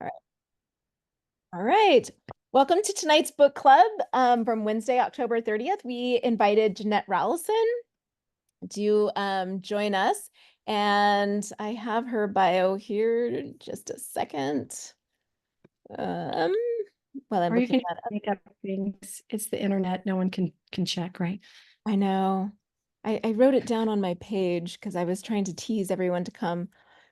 All right. All right. Welcome to tonight's book club from Wednesday, October 30th. We invited Janette Rallison to join us. And I have her bio here. Just a second. Um, while I'm Or you looking can that up. make up things. It's the internet. No one can check, right? I know. I wrote it down on my page because I was trying to tease everyone to come.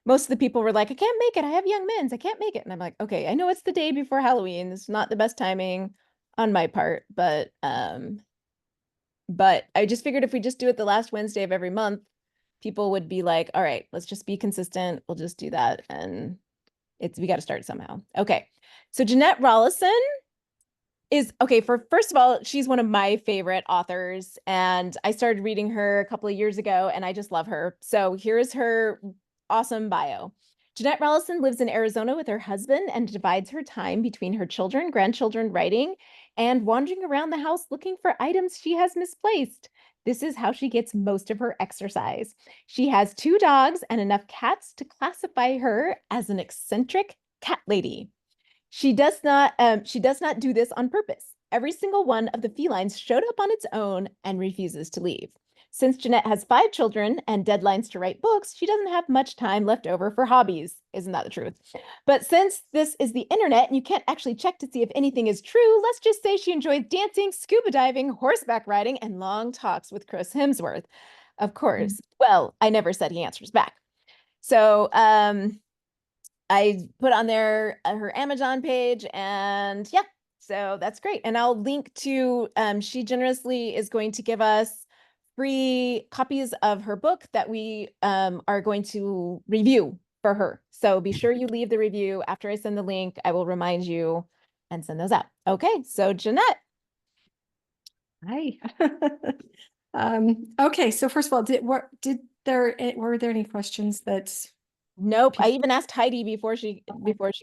Most of the people were like, I can't make it. I have young men's. I can't make it. And I'm like, okay, I know it's the day before Halloween. It's not the best timing on my part, but I just figured if we just do it the last Wednesday of every month, people would be like, all right, let's just be consistent. We'll just do that. And we got to start somehow. Okay. So Janette Rallison is okay. First of all, she's one of my favorite authors, and I started reading her a couple of years ago, and I just love her. So here's her awesome bio. Janette Rallison lives in Arizona with her husband and divides her time between her children, grandchildren, writing, and wandering around the house looking for items she has misplaced. This is how she gets most of her exercise. She has 2 dogs and enough cats to classify her as an eccentric cat lady. She does not do this on purpose. Every single one of the felines showed up on its own and refuses to leave. Since Janette has 5 children and deadlines to write books, she doesn't have much time left over for hobbies. Isn't that the truth? But since this is the internet and you can't actually check to see if anything is true, let's just say she enjoys dancing, scuba diving, horseback riding, and long talks with Chris Hemsworth. Of course. Well, I never said he answers back. So, I put on there her Amazon page, and yeah, so that's great. And I'll link to, she generously is going to give us free copies of her book that we are going to review for her. So be sure you leave the review after I send the link. I will remind you and send those out. Okay, so Janette. Hi. Okay, so first of all, were there any questions that Nope. I people even asked Heidi before she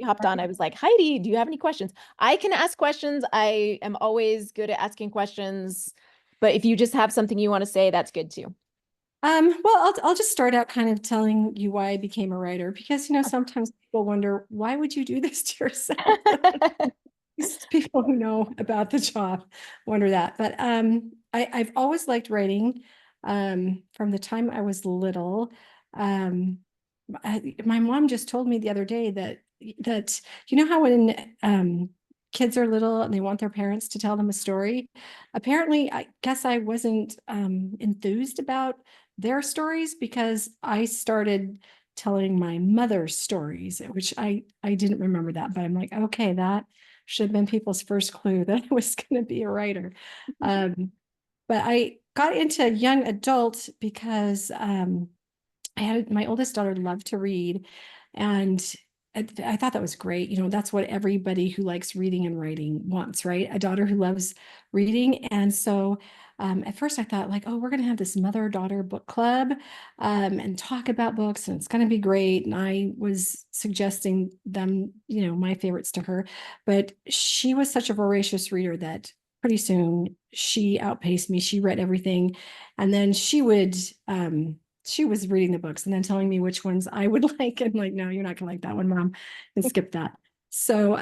hopped on. I was like, Heidi, do you have any questions? I can ask questions. I am always good at asking questions, but if you just have something you want to say, that's good too. well, I'll just start out kind of telling you why I became a writer because sometimes people wonder why would you do this to yourself? People who know about the job wonder that. But I've always liked writing from the time I was little. Um, my mom just told me the other day that how when kids are little and they want their parents to tell them a story, apparently I guess I wasn't enthused about their stories because I started telling my mother's stories, which I didn't remember that, but I'm like, okay, that should have been people's first clue that I was going to be a writer. But I got into young adult because my oldest daughter loved to read, and I thought that was great. That's what everybody who likes reading and writing wants, right? A daughter who loves reading. And so at first I thought like, oh, we're going to have this mother-daughter book club and talk about books, and it's going to be great. And I was suggesting them, my favorites to her, but she was such a voracious reader that pretty soon she outpaced me. She read everything. And then she was reading the books and then telling me which ones I would like. And like, no, you're not gonna like that one, Mom, and skip that. So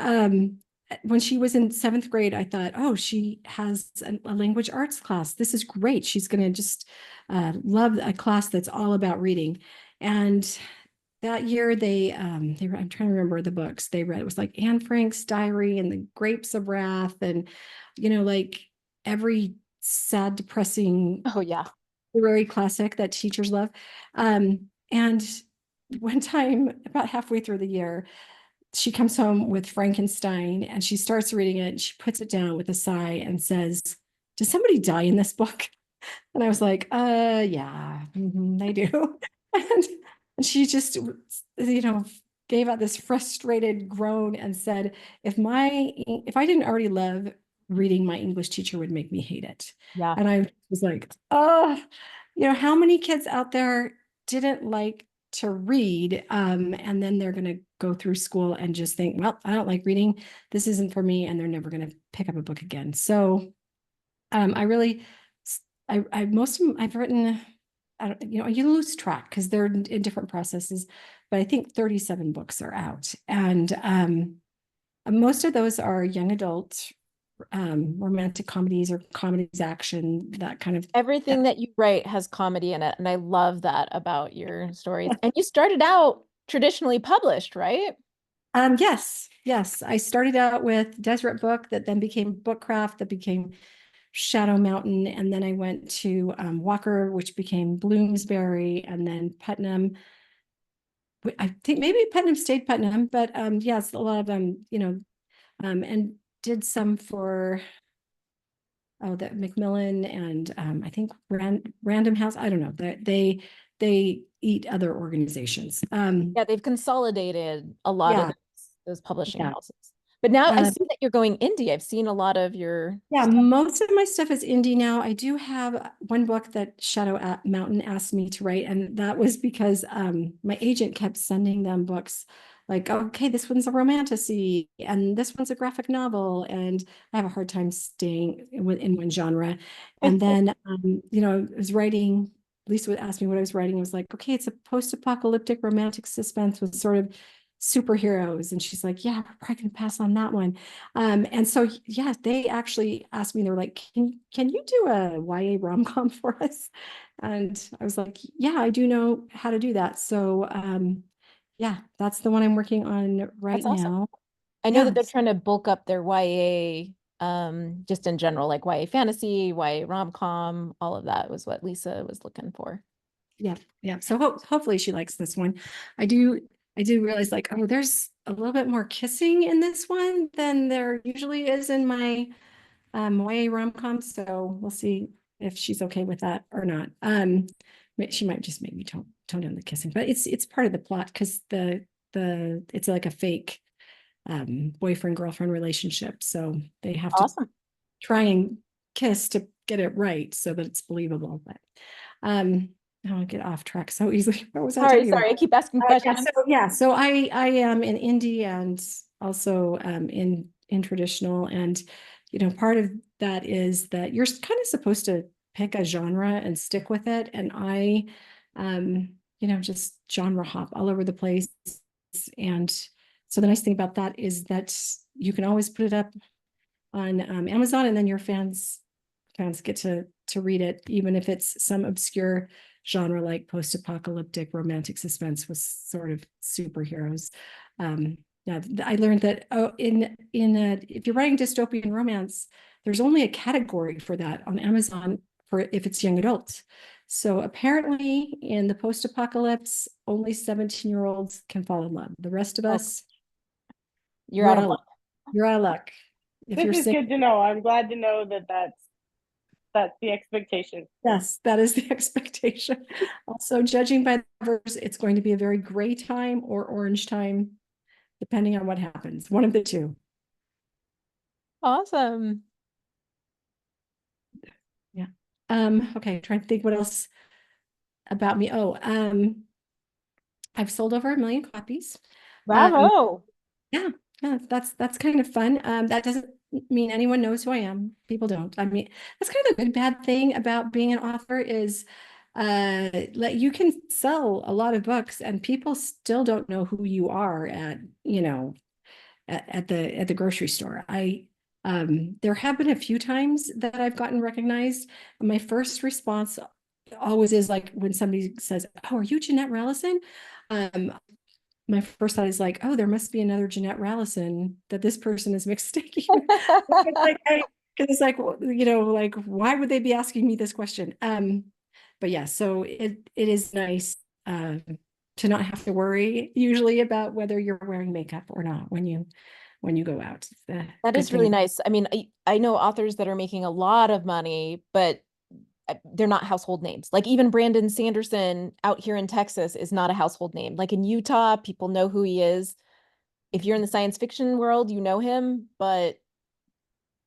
when she was in 7th grade, I thought, oh, she has a language arts class. This is great. She's gonna just love a class that's all about reading. And that year they were, I'm trying to remember the books they read. It was like Anne Frank's diary and the Grapes of Wrath, and like every sad, depressing Oh yeah. literary classic that teachers love. And one time, about halfway through the year, she comes home with Frankenstein and she starts reading it. And she puts it down with a sigh and says, "Does somebody die in this book?" And I was like, yeah, they do. and, and she just, gave out this frustrated groan and said, if I didn't already love reading, my English teacher would make me hate it. Yeah. And I was like, oh, how many kids out there didn't like to read, and then they're going to go through school and just think, well, I don't like reading, this isn't for me, and they're never going to pick up a book again. So I really, most of them I've written, I don't, you lose track because they're in different processes. but I think 37 books are out. And most of those are young adult romantic comedies or comedies, action, that kind of. Everything that you write has comedy in it, and I love that about your stories. And you started out traditionally published, right? Yes. I started out with Deseret Book that then became Bookcraft, that became Shadow Mountain, and then I went to Walker, which became Bloomsbury, and then Putnam. I think maybe Putnam stayed Putnam, but yes, a lot of them, and did some for that Macmillan and I think Random House. I don't know. They eat other organizations. Yeah, they've consolidated a lot of Yeah, those publishing yeah. houses. But now I Uh, see that you're going indie. I've seen a lot of your Yeah, stuff. most of my stuff is indie now. I do have one book that Shadow Mountain asked me to write, and that was because my agent kept sending them books like, okay, this one's a romantasy, and this one's a graphic novel, and I have a hard time staying in one genre. And then, I was writing. Lisa would ask me what I was writing. I was like, okay, it's a post-apocalyptic romantic suspense with sort of superheroes, and she's like, yeah, we're probably gonna pass on that one. And so, yeah, they actually asked me, they're like, can you do a YA rom-com for us? And I was like, yeah, I do know how to do that. So, yeah, that's the one I'm working on right That's awesome. now. I know that Yeah, they're trying to bulk up their YA, just in general, like YA fantasy, YA rom-com, all of that was what Lisa was looking for. yeah. So hopefully she likes this one. I do, I do realize like, oh, there's a little bit more kissing in this one than there usually is in my YA rom-com. So we'll see if she's okay with that or not. She might just make me tone down the kissing, but it's part of the plot because it's like a fake boyfriend girlfriend relationship. So they have to Awesome. try and kiss to get it right so that it's believable. But um, I don't get off track so easily. What was I Sorry, talking about? sorry, I keep asking questions. So I am in indie and also in traditional, and part of that is that you're kind of supposed to pick a genre and stick with it, and I just genre hop all over the place. And so the nice thing about that is that you can always put it up on Amazon, and then your fans get to read it, even if it's some obscure genre like post-apocalyptic romantic suspense with sort of superheroes. Yeah, I learned that if you're writing dystopian romance, there's only a category for that on Amazon for if it's young adult. So apparently in the post-apocalypse, only 17-year-olds can fall in love. The rest of Oh, us, you're we're out out of of luck. luck. You're out of luck. If This you're is sick, good to know. I'm glad to know that that's the expectation. yes, that is the expectation. Also, judging by the covers, it's going to be a very gray time or orange time, depending on what happens. One of the two. Awesome. Yeah. Okay, trying to think what else about me. Oh, I've sold over 1 million copies. Um, Bravo. yeah, yeah, that's kind of fun. That doesn't mean anyone knows who I am. People don't. I mean, that's kind of the good bad thing about being an author is like you can sell a lot of books and people still don't know who you are at the grocery store. There have been a few times that I've gotten recognized. My first response always is like when somebody says, "Oh, are you Janette Rallison?" Um, my first thought is like, oh, there must be another Janette Rallison that this person is mistaking. Like, because it's like, like, why would they be asking me this question? But yeah, so it is nice to not have to worry usually about whether you're wearing makeup or not when you go out. It's the That good is really thing. nice. I mean, I know authors that are making a lot of money, but they're not household names. Like even Brandon Sanderson out here in Texas is not a household name. Like in Utah, people know who he is. If you're in the science fiction world, you know him, but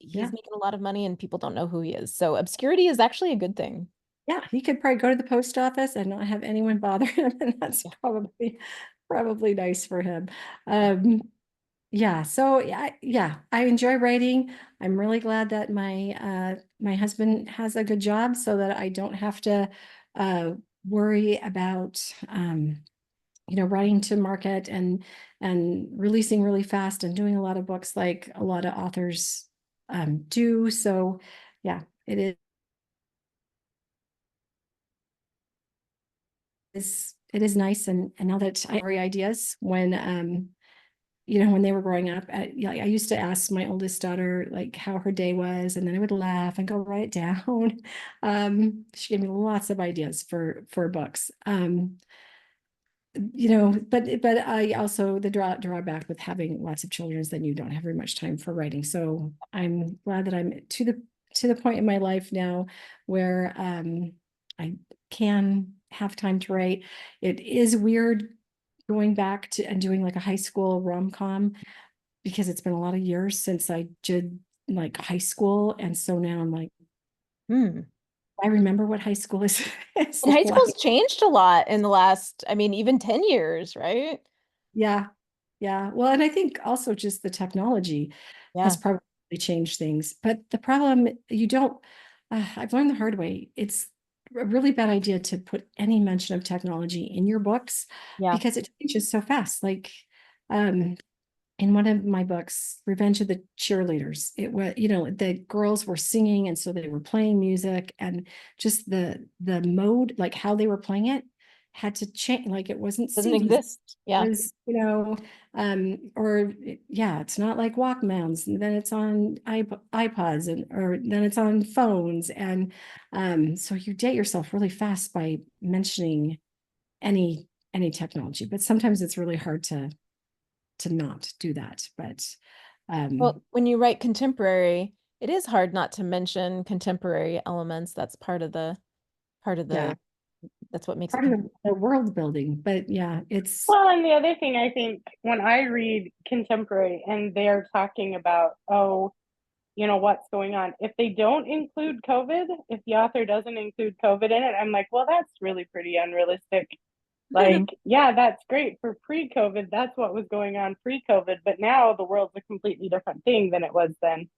Yeah. he's making a lot of money and people don't know who he is. So obscurity is actually a good thing. Yeah, he could probably go to the post office and not have anyone bother him, and that's Yeah. probably nice for him. Um, Yeah, so yeah, I enjoy writing. I'm really glad that my husband has a good job so that I don't have to uh worry about writing to market and releasing really fast and doing a lot of books like a lot of authors do. So yeah, it is nice. And now that I have ideas when when they were growing up, I used to ask my oldest daughter like how her day was, and then I would laugh and go write it down. She gave me lots of ideas for books. But I also, the drawback with having lots of children is that you don't have very much time for writing. So I'm glad that I'm to the point in my life now where I can have time to write. It is weird going back to and doing like a high school rom-com because it's been a lot of years since I did like high school. And so now I'm like, I remember what high school is. And high school's changed a lot in the last, I mean, even 10 years, right? Yeah. Yeah. Well, and I think also just the technology has probably changed things. But the problem, I've learned the hard way. It's a really bad idea to put any mention of technology in your books because it changes so fast. Like, in one of my books, Revenge of the Cheerleaders, it was, the girls were singing and so they were playing music, and just the mode, like how they were playing it had to change. Like it wasn't Doesn't CDs. exist. Yeah. It was, it's not like Walkmans, and then it's on iPods or then it's on phones. And so you date yourself really fast by mentioning any technology, but sometimes it's really hard to not do that. But Well, when you write contemporary, it is hard not to mention contemporary elements. That's part of the yeah, that's what makes part it. of the world building. But yeah, it's Well, and the other thing I think when I read contemporary and they're talking about, oh, what's going on, if they don't include COVID, if the author doesn't include COVID in it, I'm like, well, that's really pretty unrealistic. Like, yeah, that's great for pre-COVID. That's what was going on pre-COVID. But now the world's a completely different thing than it was then.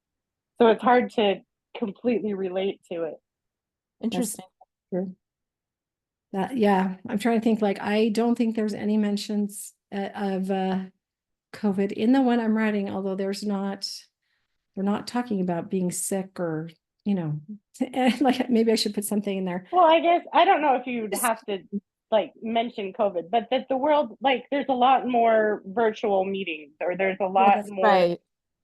So it's hard to completely relate to it. Interesting. true. Yeah, I'm trying to think. Like, I don't think there's any mentions of COVID in the one I'm writing, although they're not talking about being sick or, like maybe I should put something in there. Well, I guess I don't know if you'd have to like mention COVID, but that the world, like, there's a lot more virtual meetings, or there's a lot more. Right.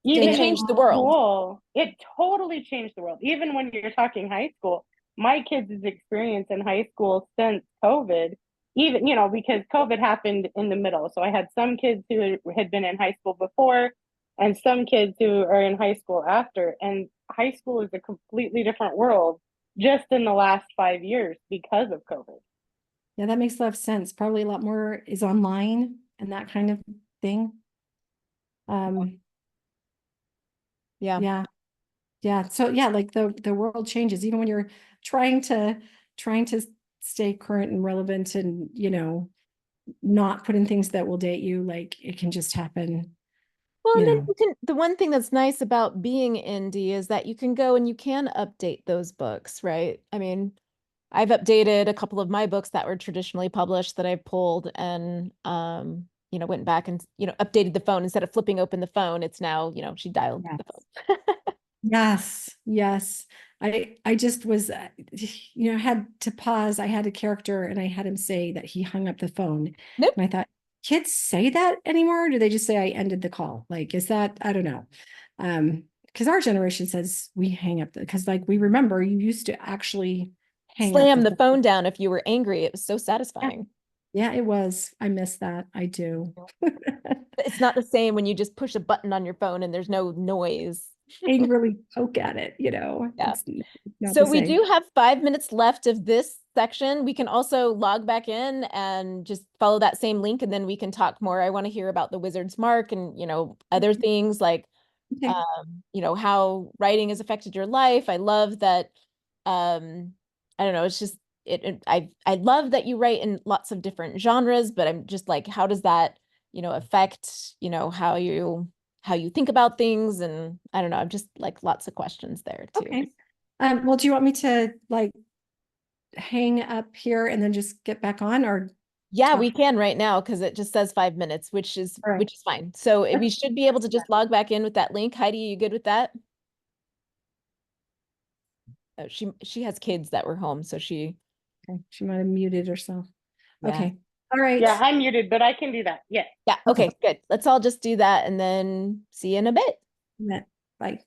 Even It changed in the world. school, it totally changed the world. Even when you're talking high school, my kids' experience in high school since COVID, even, because COVID happened in the middle. So I had some kids who had been in high school before and some kids who are in high school after. And high school is a completely different world just in the last 5 years because of COVID. Yeah, that makes a lot of sense. Probably a lot more is online and that kind of thing. Yeah. Yeah. So yeah, like the world changes even when you're trying to stay current and relevant and, not put in things that will date you. Like it can just happen. Well, and then the one thing that's nice about being indie is that you can go and you can update those books, right? I mean, I've updated a couple of my books that were traditionally published that I pulled and went back and updated the phone instead of flipping open the phone. It's now, she dialed the phone. Yes. I just was, had to pause. I had a character and I had him say that he hung up the phone. Nope. And I thought, kids say that anymore? Or do they just say I ended the call? Like, is that, I don't know. Because our generation says we hang up because like we remember you used to actually Slam the phone down if you were angry. It was so satisfying. Yeah, it was. I miss that. I do. It's not the same when you just push a button on your phone and there's no noise. Angrily poke at it, Yeah. It's not So the we same. do have 5 minutes left of this section. We can also log back in and just follow that same link, and then we can talk more. I want to hear about the Wizard's Mark and, other things like, Okay. how writing has affected your life. I love that. I don't know. It's just, I love that you write in lots of different genres, but I'm just like, how does that, affect, how you think about things? And I don't know, I'm just like lots of questions there too. Okay. Well, do you want me to like hang up here and then just get back on, or Yeah, talk? we can right now because it just says 5 minutes, which is All right. fine. So we Let's- should be able to just log back in with that link. Heidi, you good with that? Oh, she has kids that were home, so she Okay, she might have muted herself. yeah. Okay, all right. Yeah, I'm muted, but I can do that. Yes. Yeah, okay, good. Let's all just do that and then see you in a bit. Bye.